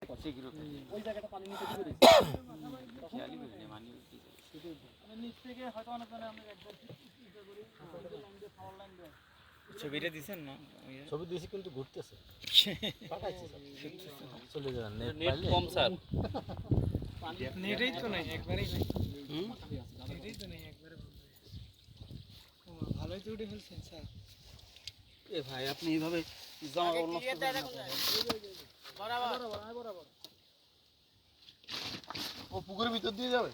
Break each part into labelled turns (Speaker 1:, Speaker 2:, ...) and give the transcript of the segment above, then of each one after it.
Speaker 1: ওই জায়গাটা পানি নিচে দিয়ে দিচ্ছি খেয়ালই করি না মানি নিচ থেকে হয়তো অনেকজনে আমরা একবার করি পাওয়ার লাইন দেয় ছবিটা দিছেন না
Speaker 2: ছবি দিয়েছি কিন্তু ঘুরতেছে চলে যান
Speaker 1: নেট কম স্যার
Speaker 3: নেটেই তো নাই একবারেই নাই নেটেই তো নাই একবারে ভালোই তো উঠে ফেলছেন স্যার
Speaker 1: এ ভাই আপনি এইভাবে জামা কাপড় নষ্ট বরাবর
Speaker 2: ও পুকুরের ভিতর দিয়ে যাবে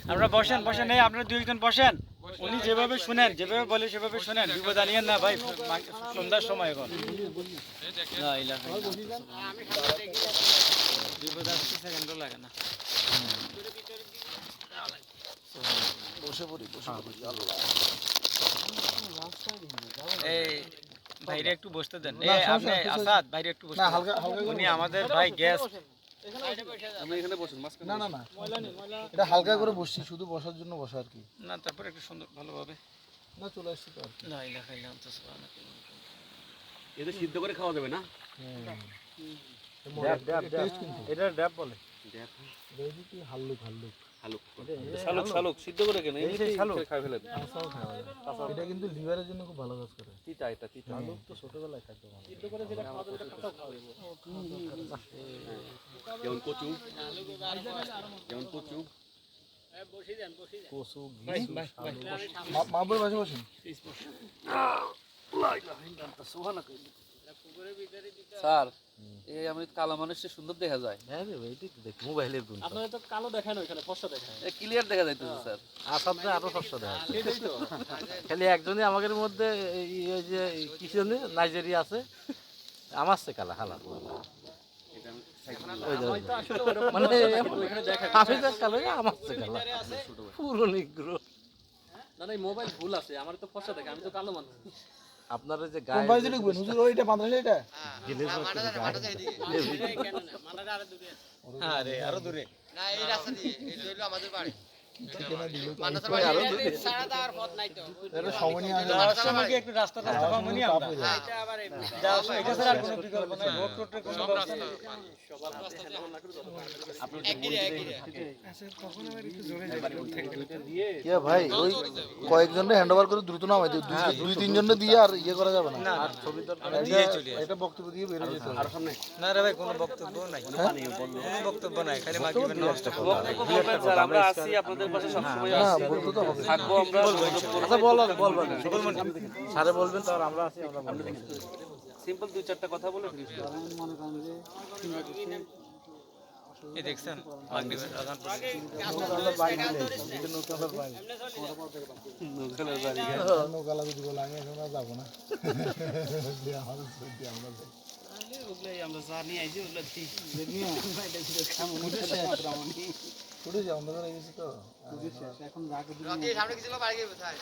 Speaker 3: আপনারা বসেন বসেন এই আপনারা দুই একজন বসেন উনি যেভাবে শুনেন যেভাবে বলে সেভাবে শুনেন বিপদ আনিয়েন না ভাই সন্ধ্যার সময় এখন বিপদ আসতে সেকেন্ডও লাগে না
Speaker 2: বসে পড়ি
Speaker 3: এই ভাইরে একটু বসতে দেন এই আপনি আসাদ ভাইরে একটু বসতে দেন উনি আমাদের ভাই গেস্ট
Speaker 1: আপনি এখানে বসুন মাঝখানে
Speaker 2: না না না এটা হালকা করে বসছি শুধু বসার জন্য বসা আর কি
Speaker 3: না তারপর একটু সুন্দর ভালোভাবে
Speaker 2: না চলে আসছি তো আর কি
Speaker 3: লা ইলাহা ইল্লাল্লাহ সুবহানাল্লাহ
Speaker 1: এটা সিদ্ধ করে খাওয়া যাবে না
Speaker 2: এটা ড্যাব বলে
Speaker 1: দেখ
Speaker 2: দেখি কি হাল্লুক
Speaker 1: শালুক সিদ্ধ করে কেন এই খাই ফেলেন
Speaker 2: এটা কিন্তু লিভারের জন্য খুব ভালো কাজ করে
Speaker 1: তিতা এটা তিতা
Speaker 2: হাল্লুক তো ছোটবেলায় খাইতো
Speaker 1: সিদ্ধ করে যেটা খাওয়া যাবে এটা কাঁচাও খাওয়া যাবে যেমন কচু
Speaker 2: কচু মাবুর বাসে বসেন
Speaker 1: স্যার এই আমি কালো মানুষের সুন্দর দেখা যায়
Speaker 2: হ্যাঁ রে ভাই এটা দেখ মোবাইলের গুণ
Speaker 1: আপনারা তো কালো দেখানো এখানে ফর্সা দেখায়
Speaker 2: ক্লিয়ার দেখা যাইতেছে স্যার আসামে আরো কষ্ট দেখা
Speaker 1: সেটাই তো
Speaker 2: খালি একজনই আমাদের মধ্যে এই যে কি জানি নাইজেরিয়া আছে আমার সে কালা হালা মানে আমি তো কালো আমার সে কালা পুরো নিগ্র
Speaker 1: না না মোবাইল ভুল আছে আমার তো ফর্সা দেখে আমি তো কালো মানুষ
Speaker 2: আপনারা যে গায়ে কোন ঢুকবেন হুজুর ওইটা বাঁধালে এটা
Speaker 3: আরে আরো দূরে
Speaker 4: না এই রাস্তা দিয়ে এই হলো আমাদের বাড়ি
Speaker 3: একটু রাস্তাটা কমনি আমরা এটা ছাড়া আর কোনো বিকল্প নাই রোড টোটের কোনো ব্যবস্থা নেই
Speaker 2: ভাই ওই কয়েকজনকে হ্যান্ড ওভার করে দ্রুত নামাই দুই তিনজন দিয়ে আর ইয়ে করা যাবে না আর ছবি এটা বক্তব্য দিয়ে বেরো যেতে আর সামনে
Speaker 3: না রে ভাই কোনো বক্তব্য নাই কোনো বক্তব্য নাই খালি মাগিবেন নষ্ট
Speaker 1: স্যার আমরা আছি আপনাদের পাশে সব সময় আছি
Speaker 2: বলতে তো হবে
Speaker 1: থাকবো আমরা
Speaker 2: আচ্ছা বলবেন স্যারে বলবেন তো আর আমরা আছি আমরা
Speaker 1: সিম্পল দুই চারটা কথা বলে ফিনিশ করব
Speaker 3: এই দেখছেন মাগরিবের আযান পড়ে
Speaker 2: নৌকালা যদি বলে আমি এখন আর যাবো না
Speaker 1: আমরা জানি আইছি ওগুলা ঠিক
Speaker 2: উঠে যাও আমরা হয়ে গেছি তো এখন রাগ
Speaker 4: রকি সামনে কিছু বাড়ি গিয়ে কোথায়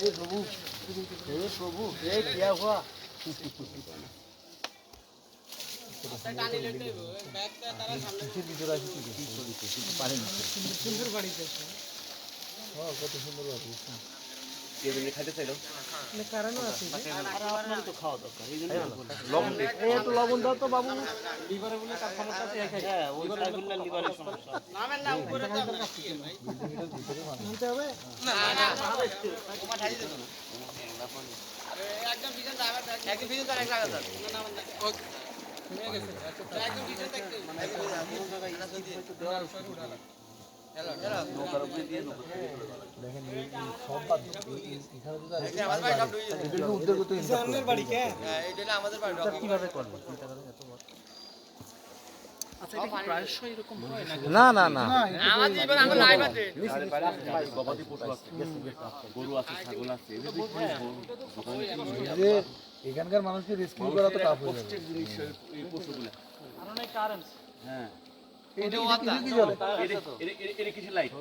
Speaker 2: এই প্রভু এই কিয়া হুয়া
Speaker 4: টানি লেতে ব্যাগটা তারা সামনে
Speaker 2: ভিতরে আছে কি পারে না
Speaker 3: সুন্দর বাড়িতে
Speaker 2: হ্যাঁ কত সুন্দর বাড়ি
Speaker 1: কে দিনে খাইতে চাইলো
Speaker 3: মানে কারণও আছে
Speaker 1: আর আপনার তো খাওয়া দরকার এই জন্য
Speaker 2: লবণ এই একটু লবণ দাও তো বাবু
Speaker 1: লিভারে বলে তার সমস্যা আছে হ্যাঁ ওই সাইগুলা লিভারের সমস্যা
Speaker 4: নামেন না উপরে তো আমরা
Speaker 3: নিতে হবে
Speaker 4: না না তোমার ঠাই দিতে না একদম ভিজন ড্রাইভার একদম ভিজন তার এক লাগা স্যার না নামেন না হয়ে গেছে একদম ভিজন দেখতে মানে কোন জায়গায় ইনা যদি দেওয়াল উপরে উঠালা
Speaker 1: নৌকার উপরে দিয়ে
Speaker 2: দেখেন সব বাদ এখানে যদি
Speaker 4: আমার ভাই সব ডুবে
Speaker 2: এগুলো উদ্যোগ তো
Speaker 3: অন্যের বাড়ি কে
Speaker 4: হ্যাঁ এইটা আমাদের বাড়ি
Speaker 2: কিভাবে করবে চিন্তা করেন এত বড়
Speaker 1: আচ্ছা এটা কি প্রায়শই এরকম হয়
Speaker 2: না না না
Speaker 4: আমাদের এবার আমরা নাই বাতে
Speaker 1: গবাদি পশু আছে গরু আছে ছাগল আছে
Speaker 2: যে এখানকার মানুষকে রেস্কিউ করা তো টাফ হয়ে যাবে
Speaker 1: জিনিস এই পশুগুলা
Speaker 3: আর অনেক কারেন্ট
Speaker 1: হ্যাঁ
Speaker 2: এটা কি জলে
Speaker 1: এটা কিছু লাইট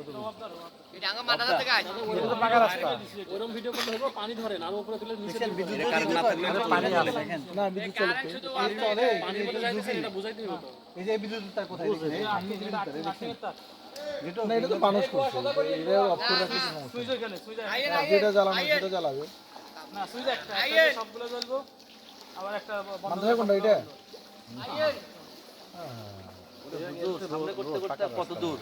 Speaker 4: এটা আঙ্গা মাথা থেকে আইছে
Speaker 2: এটা তো পাকা রাস্তা
Speaker 1: ওরম ভিডিও করতে হবে পানি ধরে না আর উপরে তুলে নিচে
Speaker 2: কারেন্ট না থাকলে পানি আসে না বিদ্যুৎ চলে
Speaker 1: পানি বলে যাইতেছে এটা বুঝাইতে হবে তো
Speaker 2: এই যে বিদ্যুৎ তার কোথায় না এটা তো মানুষ করছে এটা অফ করে রাখতে সমস্যা
Speaker 3: সুইচ এখানে সুইচ
Speaker 2: যেটা জ্বালানো সেটা জ্বালাবে
Speaker 3: না সুইচ একটা সবগুলো জ্বলবো আবার একটা
Speaker 2: বন্ধ হয় কোনটা এটা
Speaker 4: কত দূর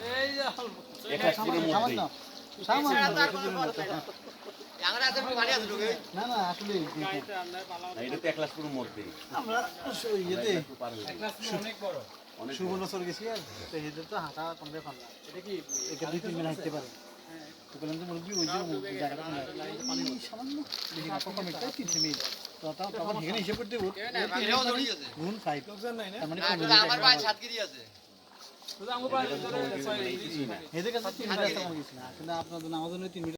Speaker 2: সামান্য না না আসলে
Speaker 5: এটা তো 1 লাখ পুরো মধ্যে
Speaker 2: আমরা ইয়েতে
Speaker 1: অনেক বড়
Speaker 2: সুবর্ণচর গেছি আর তো এদের তো হাঁটা কমবে পারলাম
Speaker 1: এটা কি
Speaker 2: এটা 2-3 মিনিট হাঁটতে পারে তো বললাম যে মুরগি ওই যে জায়গাটা সামান্য বেশি না কম একটা 300 মিনিট তো তখন এখানে হিসেব করতে গুণ 5 তার মানে
Speaker 4: আমার ভাই সাতগিরি আছে
Speaker 1: শুধু আমার বাড়ি ধরে
Speaker 2: এদের কাছে 3 মিনিট রাস্তা কম গেছি না কিন্তু আপনার জন্য আমাদের 3 মিনিট